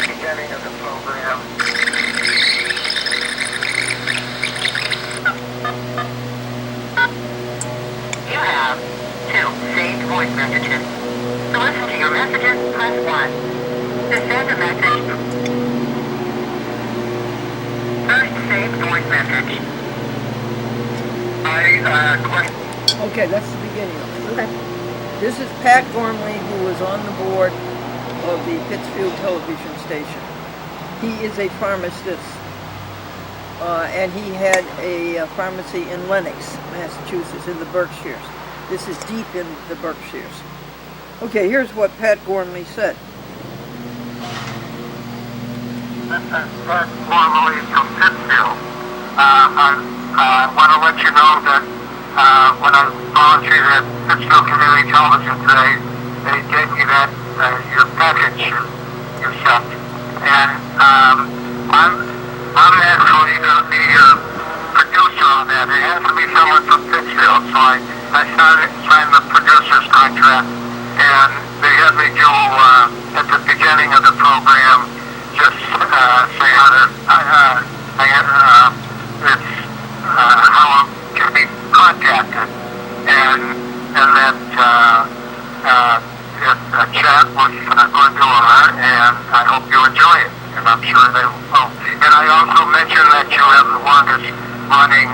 Beginning of the program. You have 2 saved voice messages. To listen to your messages, press 1. To send a message, first saved voice message. Okay, that's the beginning of it. Okay. This is Pat Gormley, who was on the board of the Pittsfield television station. He is a pharmacist, and he had a pharmacy in Lenox, Massachusetts, in the Berkshires. This is deep in the Berkshires. Okay, here's what Pat Gormley said. This is Ed Gormley from Pittsfield. I want to let you know that when I volunteered at Pittsfield Community Television today, they gave me that your package you sent, and I'm actually going to be your producer on that. It has to be someone from Pittsfield, so I signed the producer's contract, and they had me do at the beginning of the program just say how to how I'm to be contacted, and that a chat with Glendora, and I hope you enjoy it, and I'm sure they will. And I also mentioned that you have the longest running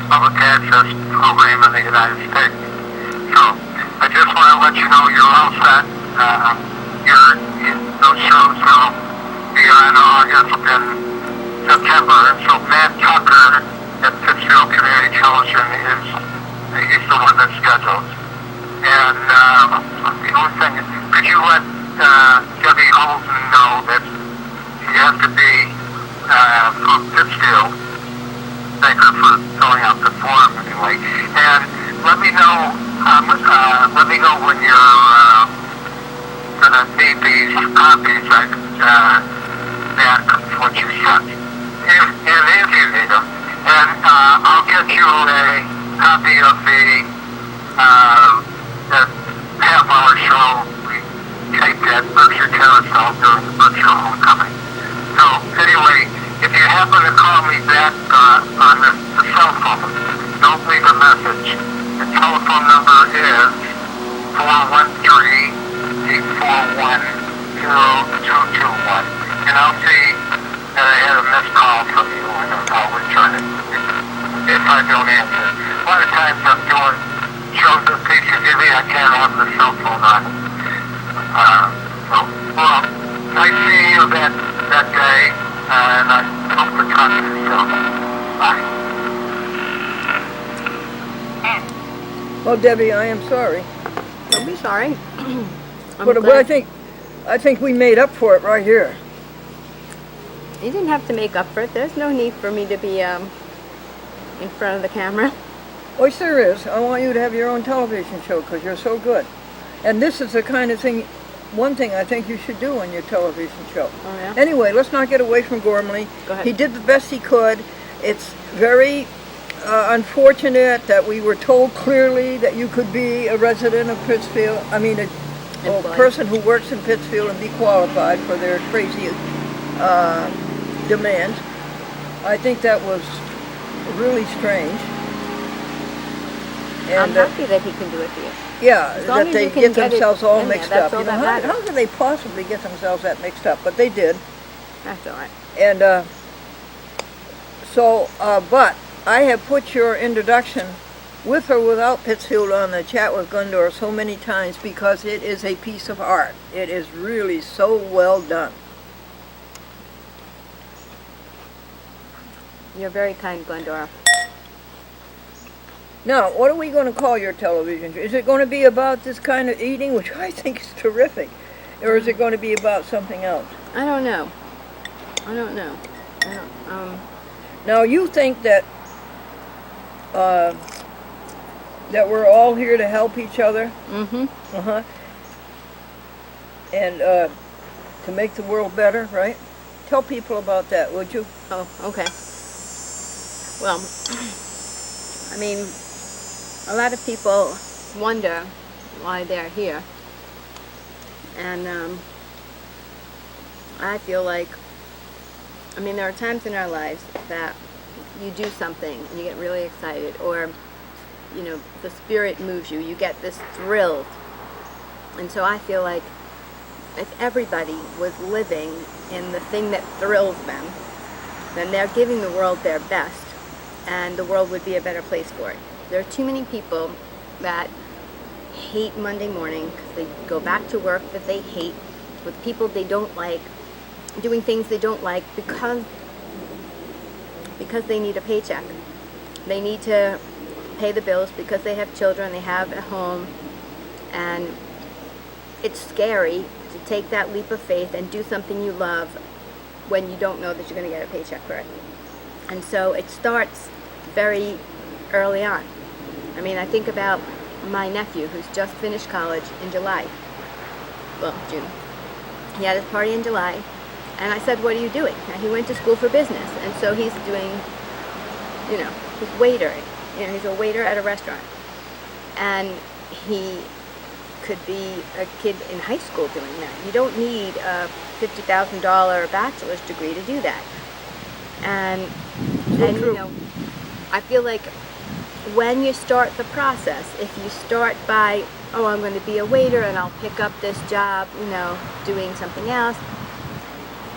public access program in the United States. So I just want to let you know you're all set. Those shows will be on August and September, and so Matt Tucker at Pittsfield Community Television he's the one that schedules. And the only thing, could you let Debby Holden know that you have to be from Pittsfield? Thank her for filling out the form anyway. And let me know when you're gonna need these copies back what you sent. If you need them. And I'll get you a copy of the half-hour show we taped at Berkshire Carousel during the Berkshire homecoming. So anyway, if you happen to call me back on the cell phone, don't leave a message. The telephone number is 413-841-0221. And I'll see that I had a missed call from you, and I'll return it if I don't answer. A lot of times I'm doing shows at PCTV, I can't have the cell phone on. Well, nice seeing you that day, and I hope to talk to you soon. Bye. Oh, Debbie, I am sorry. Don't be sorry. But I think we made up for it right here. You didn't have to make up for it. There's no need for me to be in front of the camera. Yes, there is. I want you to have your own television show because you're so good. And this is the kind of thing, one thing I think you should do on your television show. Oh, yeah? Anyway, let's not get away from Gormley. Go ahead. He did the best he could. It's very unfortunate that we were told clearly that you could be a resident of Pittsfield. I mean, a person who works in Pittsfield and be qualified for their crazy demands. I think that was really strange. I'm And, happy that he can do it for you. yeah, As long that as they you can get get it themselves all in there, mixed that's up. all You know, that how matters. could they possibly get themselves that mixed up? But they did. That's all right. And but I have put your introduction with or without Pittsfield on the Chat with Glendora so many times because it is a piece of art. It is really so well done. You're very kind, Glendora. Now, what are we going to call your television show? Is it going to be about this kind of eating, which I think is terrific, or is it going to be about something else? I don't know. Now, you think that that we're all here to help each other? Mm-hmm. Uh-huh. And to make the world better, right? Tell people about that, would you? Oh, okay. Well, I mean, a lot of people wonder why they're here. And I feel like, I mean, there are times in our lives that you do something and you get really excited, or, you know, the spirit moves you, you get this thrill. And so I feel like if everybody was living in the thing that thrills them, then they're giving the world their best, and the world would be a better place for it. There are too many people that hate Monday morning because they go back to work that they hate, with people they don't like, doing things they don't like because they need a paycheck. They need to pay the bills because they have children, they have a home, and it's scary to take that leap of faith and do something you love when you don't know that you're going to get a paycheck for it. And so it starts very early on. I mean, I think about my nephew who's just finished college in July. Well, June. He had his party in July, and I said, what are you doing? And he went to school for business, and so he's doing, you know, he's waiter. You know, he's a waiter at a restaurant. And he could be a kid in high school doing that. You don't need a $50,000 bachelor's degree to do that. And you know, I feel like when you start the process, if you start by, oh, I'm going to be a waiter and I'll pick up this job, you know, doing something else,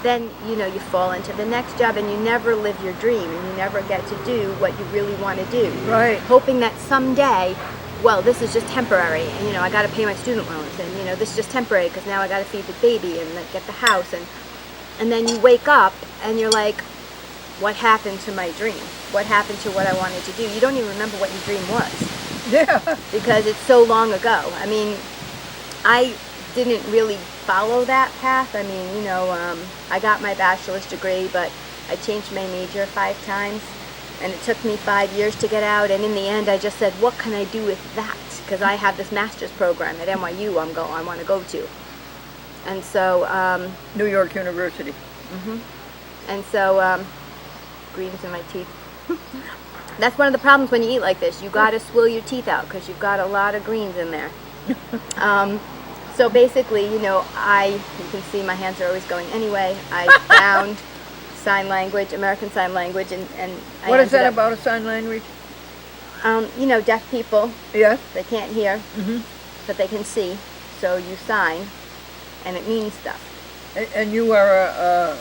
then, you know, you fall into the next job and you never live your dream and you never get to do what you really want to do. Right. Hoping that someday, well, this is just temporary, and, you know, I got to pay my student loans, and, you know, this is just temporary because now I got to feed the baby and like, get the house, and then you wake up and you're like, what happened to my dream? What happened to what I wanted to do? You don't even remember what your dream was. Yeah. Because it's so long ago. I mean, I didn't really follow that path. I mean, you know, I got my bachelor's degree, but I changed my major 5 times, and it took me 5 years to get out, and in the end I just said, what can I do with that? Because I have this master's program at NYU I want to go to. And so... New York University. Mm-hmm. And so... greens in my teeth. That's one of the problems when you eat like this. You got to swill your teeth out because you've got a lot of greens in there. So basically, you know, you can see my hands are always going anyway. I found sign language, American Sign Language, and I What is that ended up, about a sign language? you know, deaf people, Yes. they can't hear, Mm-hmm. but they can see. So you sign, and it means stuff. And you are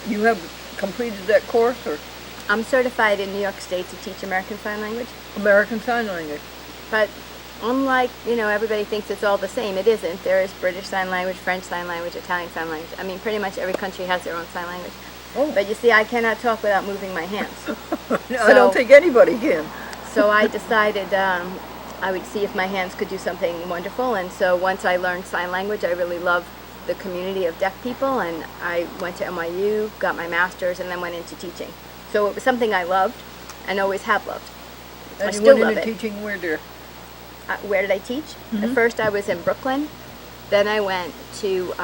you have completed that course, or I'm certified in New York State to teach American Sign Language. American Sign Language? But unlike, you know, everybody thinks it's all the same, it isn't. There is British Sign Language, French Sign Language, Italian Sign Language. I mean, pretty much every country has their own sign language. Oh. But you see, I cannot talk without moving my hands. I don't think anybody can. So I decided I would see if my hands could do something wonderful. And so once I learned sign language, I really loved the community of deaf people, and I went to NYU, got my master's, and then went into teaching. So it was something I loved and always have loved. And I you still went love into it. teaching where, dear? Where did I teach? At first I was in Brooklyn, then I went to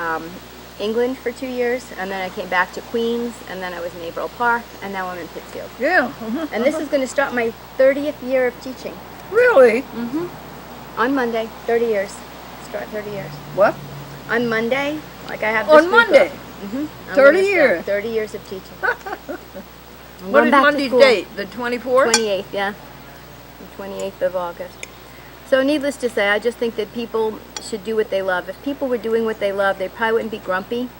England for 2 years, and then I came back to Queens, and then I was in Averill Park, and now I'm in Pittsfield. Yeah. And this is going to start my 30th year of teaching. Really? On Monday, 30 years. Start 30 years. What? On Monday, like I have this On week Monday? off. 30 years? 30 years of teaching. I'm What going is back to Monday's school. date? The 24th? 28th, yeah. The 28th of August. So needless to say, I just think that people should do what they love. If people were doing what they love, they probably wouldn't be grumpy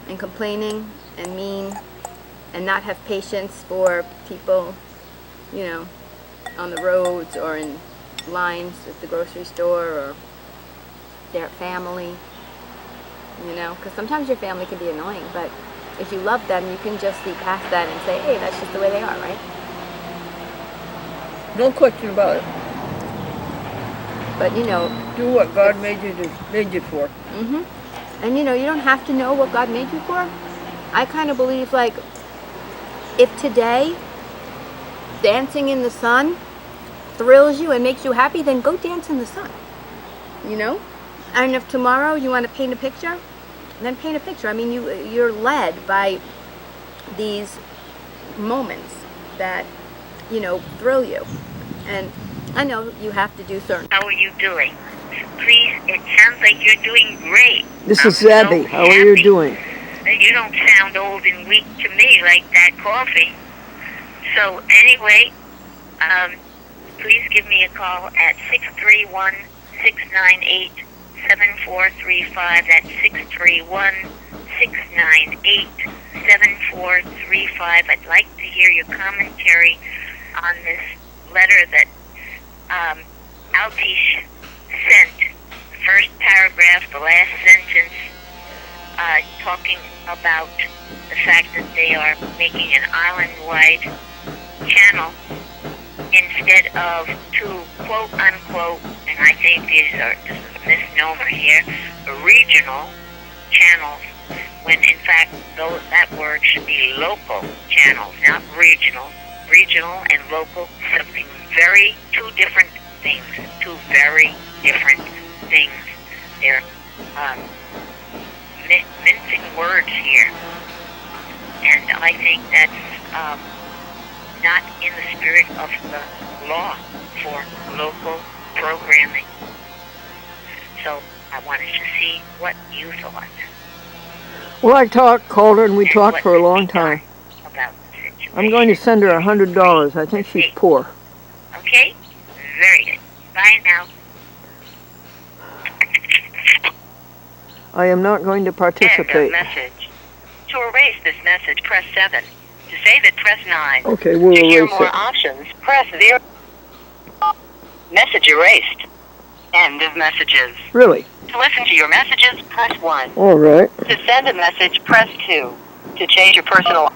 and complaining and mean and not have patience for people, you know, on the roads or in lines at the grocery store or their family, you know, because sometimes your family can be annoying, but if you love them, you can just see past that and say, hey, that's just the way they are, right? No question about it. But, you know, Do what God made you for. and you know, you don't have to know what God made you for. I kind of believe, like, if today dancing in the sun thrills you and makes you happy, then go dance in the sun, you know? And if tomorrow you want to paint a picture, then paint a picture. I mean, you're led by these moments that, you know, thrill you. And I know you have to do certain. How are you doing? Please, it sounds like you're doing great. This is I'm Debby. so How are you happy. doing? You don't sound old and weak to me like that coffee. So anyway, please give me a call at 631-698-7435. That's 631-698-7435. I'd like to hear your commentary on this letter that Altish sent. The first paragraph, the last sentence, talking about the fact that they are making an island-wide channel instead of two quote-unquote, and I think this is a misnomer here, regional channels, when in fact that word should be local channels, not regional. Regional and local, something two different things, two very different things. They're mincing words here, and I think that's not in the spirit of the law for local programming. So I wanted to see what you thought. Well, I called her and we and talked what for a could be long done time. about the situation. I'm going to send her $100. I think she's poor. Okay? Very good. Bye now. I am not going to End of participate. message. To erase this message, press 7. To save it, press 9. Okay, we'll To hear erase more it. options, press 0. Message erased. End of messages. Really? To listen to your messages, press 1. All right. To send a message, press 2. To change your personal...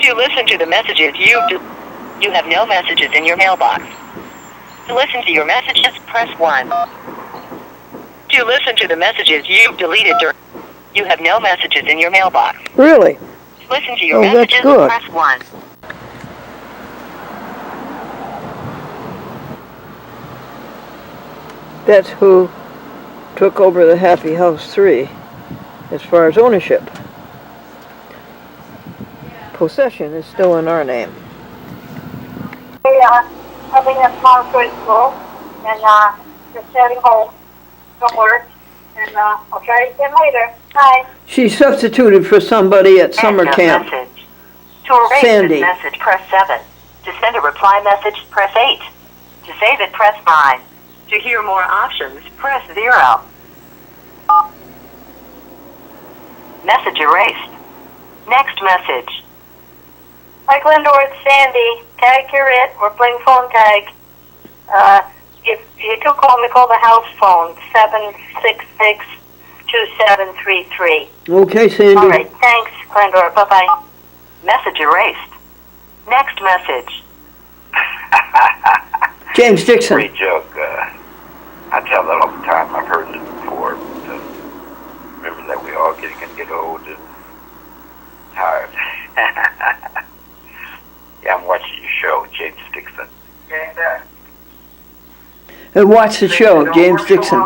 To listen to the messages you have no messages in your mailbox. To listen to your messages, press 1. To listen to the messages you've deleted, you have no messages in your mailbox. Really? To listen to your Oh, that's messages, good. press 1. That's who took over the Happy House 3 as far as ownership. Possession is still in our name. We are having a small preschool, and just heading home from work, and I'll try again later. Bye. She substituted for somebody at summer End of camp. message. To erase Sandy. this message, press 7. To send a reply message, press 8. To save it, press 9. To hear more options, press 0. Message erased. Next message. Hi, Glendora, it's Sandy. Tag you're it. We're playing phone tag. If you do call me, call the house phone, 766-2733. Okay, Sandy. All right, thanks, Glendora. Bye-bye. Message erased. Next message. James Dixon. Great joke. tell that all the time. I've heard it before. But, remember that we all can get old and tired. Yeah, I'm watching your show, James Dixon. And watch the show, James Dixon.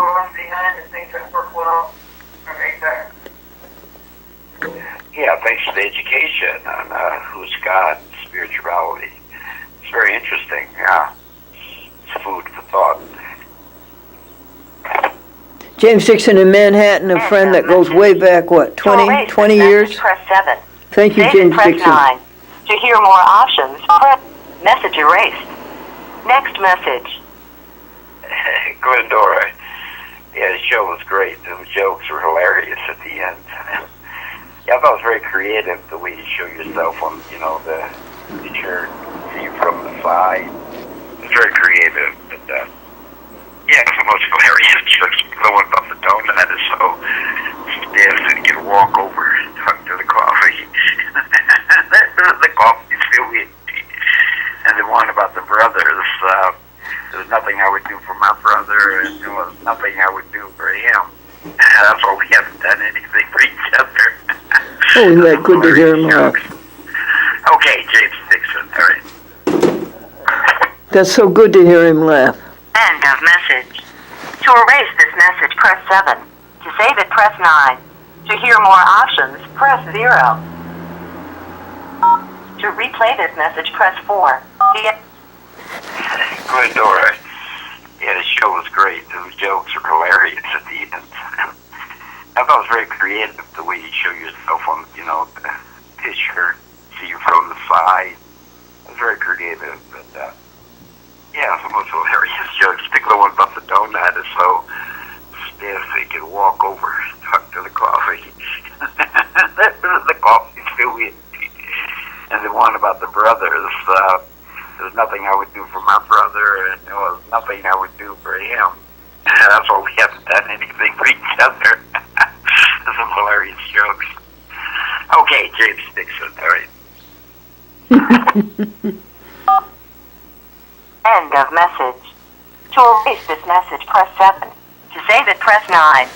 Yeah, thanks for the education on who's God, spirituality. It's very interesting. Yeah, it's food for thought. James Dixon in Manhattan, a friend that goes way back, what, 20 years? Press 7. Thank you, James press Dixon. 9. To hear more options, press message erased. Next message. Glendora. Yeah, the show was great. The jokes were hilarious at the end. Yeah, I thought it was very creative the way you show yourself on, the picture, see you from the side. It's very creative, but yeah, it's the most hilarious jokes. The one about the donut is so stiff that you can walk over and talk to the coffee. The coffee's still weird. And the one about the brothers, there's nothing I would do for my brother, and there was nothing I would do for him. That's why we haven't done anything for each other. Oh, isn't that good to hear him laugh? Okay, James Dixon, all right. That's so good to hear him laugh. End of message. To erase this message, press 7. To save it, press 9. To hear more options, press 0. To replay this message, press 4. Glendora. Yeah, the show was great. The jokes were hilarious at the end. I thought it was very creative the way you show yourself on, the picture, see you from the side. It was very creative, but yeah, the most hilarious jokes. The one about the donut is so stiff that you can walk over and talk to the coffee. The coffee's still weird. And the one about the brothers, there's nothing I would do for my brother, and there was nothing I would do for him. That's why we haven't done anything for each other. Some hilarious jokes. Okay, James Dixon, all right. End of message. To erase this message, press 7. To save it, press 9.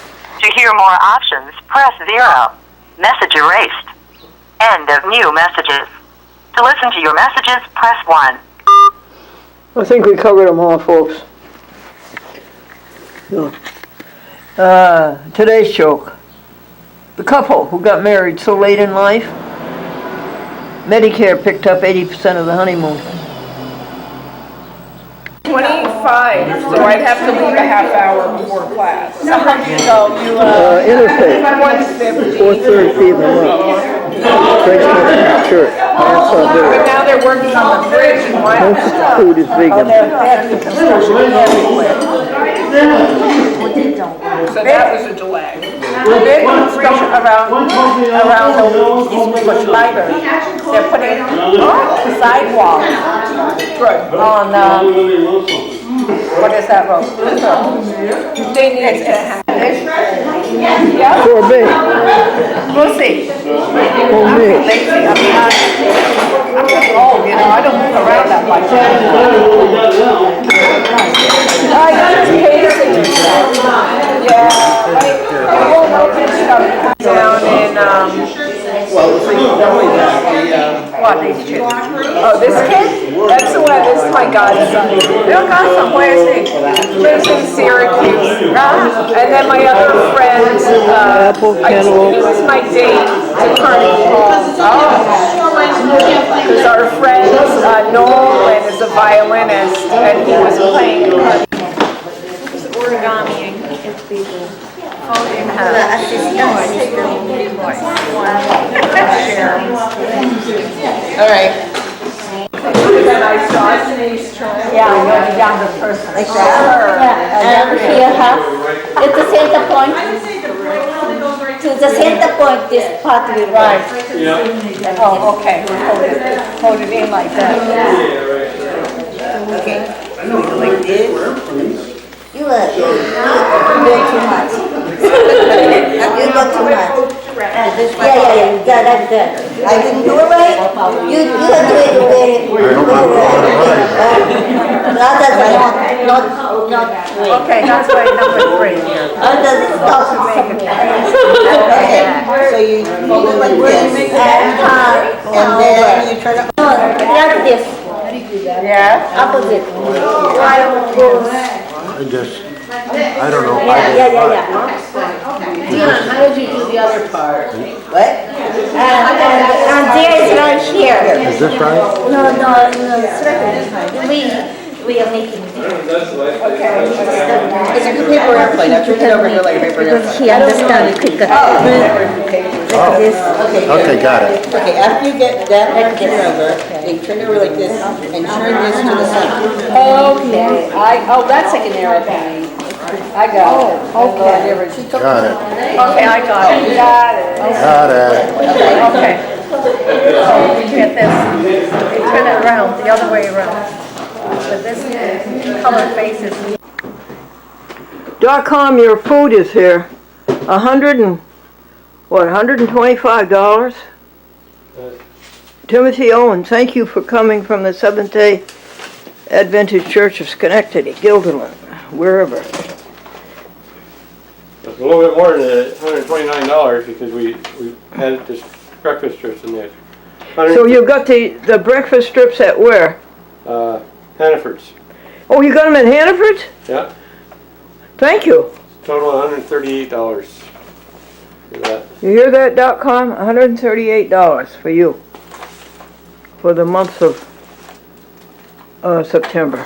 To hear more options, press 0. Message erased. End of new messages. To listen to your messages, press 1. I think we covered them all, folks. Today's joke. The couple who got married so late in life, Medicare picked up 80% of the honeymoon. 25, so I'd have to leave a half hour before class. So how do you go? Interfaith, 4:30 p.m. Christmas church. That's all But there. now they're working on the bridge and why? Most of the food is vegan. So that was a delay. Big construction around the East Bush Library. They're putting sidewalks on, what is that road? They need to have. Sorbet. We'll see. Homemade. Lazy, I'm getting old, I don't move around that much. I just hate it. Yeah, I won't open stuff down in, what, these kids? Oh, this kid? That's the one, this is my godson. Your godson, where is he? Lives in Syracuse. And then my other friend, he was my date to Carnegie Hall. Because our friend, Nolan, is a violinist, and he was playing origamiing. All right. Then I saw Denise trying. Yeah, I know the younger person. Like that. And here it's the center point. To the center point, this part will Right. Oh, okay. Hold it in like that. Okay. Like this. You go too much. You go too much. Yeah, you got like that. I didn't do it right. You do it very, very right. Rather than not three. Okay, that's why number 3 here. Under the stop somewhere. Okay, so you fold it like this, and then you turn it. No, like this. Yeah. Opposite. I don't know. Yeah. How did you do the other part? What? And there is right here. Is this right? No, it's right. We are making it. It's a paper airplane. I turned it over here like a paper airplane. He understands quicker. Like this. Okay, got it. Okay, after you get that turn over, you turn it over like this and turn this to the side. Okay, that's like an airplane. I got it. Okay. Got it. Okay, I got it. Got it. Okay. So, get this, you turn it around, the other way around. But this color faces. .com, your food is here. $125. Timothy Owen, thank you for coming from the Seventh-day Adventist Church of Shenectady, Guilderland, wherever. It's a little bit more than $129 because we had this breakfast strips in there. So you got the breakfast strips at where? Hannaford's. Oh, you got them at Hannaford's? Yeah. Thank you. Total $138 for that. You hear that, .com? $138 for you for the month of September.